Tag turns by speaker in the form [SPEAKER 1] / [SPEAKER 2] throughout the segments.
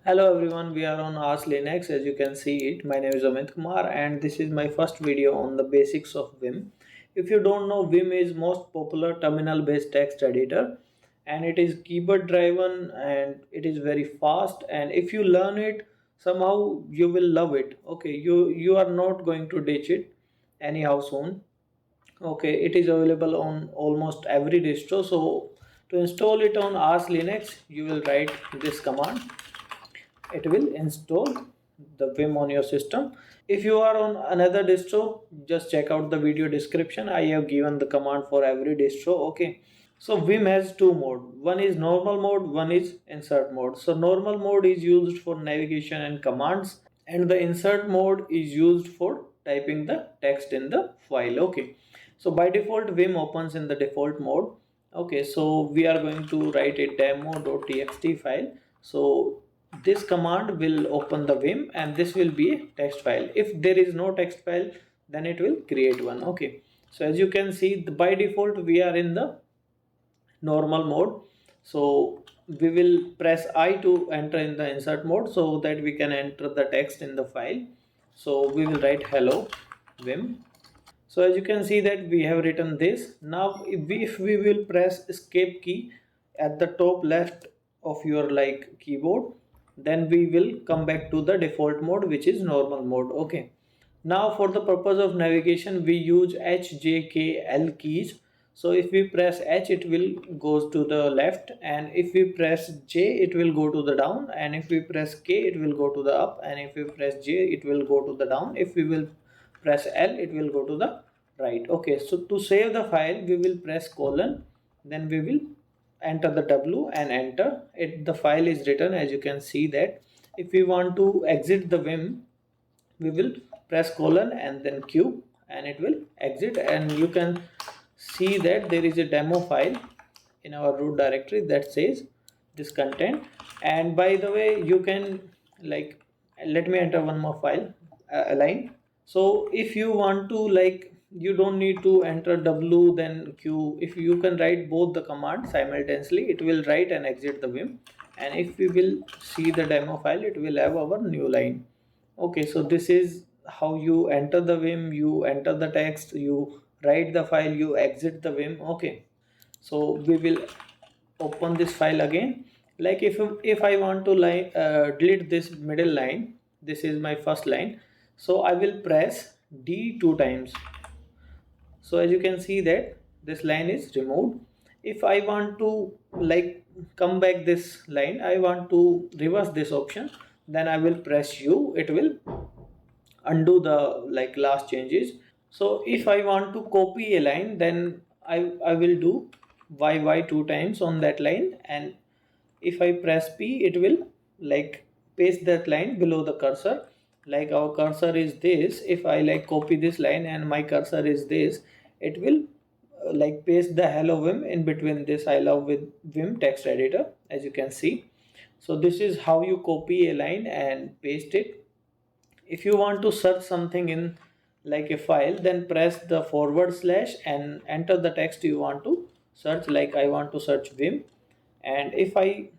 [SPEAKER 1] Hello everyone, we are on Ask Linux. As you can see it, my name is Amit Kumar and this is my first video on the basics of Vim. If you don't know, Vim is most popular terminal based text editor and it is keyboard driven and it is very fast, and if you learn it somehow you will love it. Okay, you are not going to ditch it anyhow soon. Okay, it is available on almost every distro. So to install it on Ask Linux, you will write this command. It will install the Vim on your system. If you are on another distro, just check out the video description. I have given the command for every distro. Okay, so Vim has two mode. One is normal mode, one is insert mode. So normal mode is used for navigation and commands, and the insert mode is used for typing the text in the file. Okay, so by default Vim opens in the default mode. Okay, so we are going to write a demo.txt file. So this command will open the Vim and this will be a text file. If there is no text file, then it will create one. Okay, so as you can see, by default we are in the normal mode. So we will press I to enter in the insert mode so that we can enter the text in the file. So we will write hello Vim. So as you can see that we have written this. Now if we will press escape key at the top left of your keyboard, then we will come back to the default mode, which is normal mode. Okay, now for the purpose of navigation we use H, J, K, L keys. So if we press H, it will goes to the left, and if we press J, it will go to the down, and if we press K, it will go to the up, and if we press J, it will go to the down. If we will press L, it will go to the right. Okay, so to save the file we will press colon, then we will enter the W and enter it. The file is written, as you can see that. If we want to exit the Vim, we will press colon and then Q, and it will exit. And you can see that there is a demo file in our root directory that says this content. And by the way, you can let me enter one more file, a line. So if you want to, you don't need to enter W then Q. If you can write both the commands simultaneously, it will write and exit the Vim. And if we will see the demo file, it will have our new line. Okay, so this is how you enter the Vim. You enter the text, you write the file, you exit the Vim. Okay, so we will open this file again. Like if I want to delete this middle line, this is my first line, so I will press D 2 times. So as you can see that this line is removed. If I want to come back this line, I want to reverse this option, then I will press U. It will undo the last changes. So if I want to copy a line, then I will do y 2 times on that line, and if I press P, it will paste that line below the cursor. Like our cursor is this. If I copy this line and my cursor is this, it will paste the hello Vim in between this I love with Vim text editor, as you can see. So this is how you copy a line and paste it. If you want to search something in a file, then press the forward slash and enter the text you want to search. Like I want to search Vim, and if I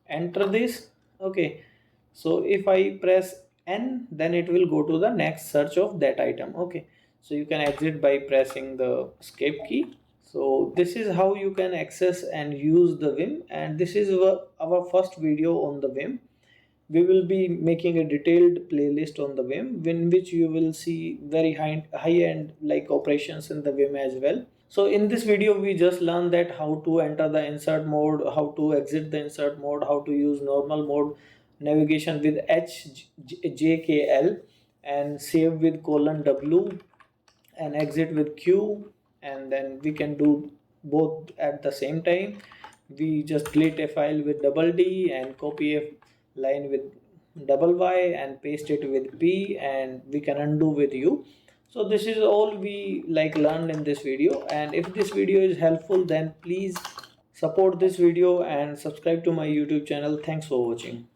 [SPEAKER 1] enter this, okay, so if I press N, then it will go to the next search of that item. Okay, so you can exit by pressing the escape key. So this is how you can access and use the Vim, and this is our first video on the Vim. We will be making a detailed playlist on the Vim, in which you will see very high end operations in the Vim as well. So in this video we just learned that how to enter the insert mode, how to exit the insert mode, how to use normal mode, navigation with H, J, K, L, and save with colon W, and exit with Q, and then we can do both at the same time. We just delete a file with double D and copy a line with double Y and paste it with P, and we can undo with U. So this is all we learned in this video, and if this video is helpful, then please support this video and subscribe to my YouTube channel. Thanks for watching.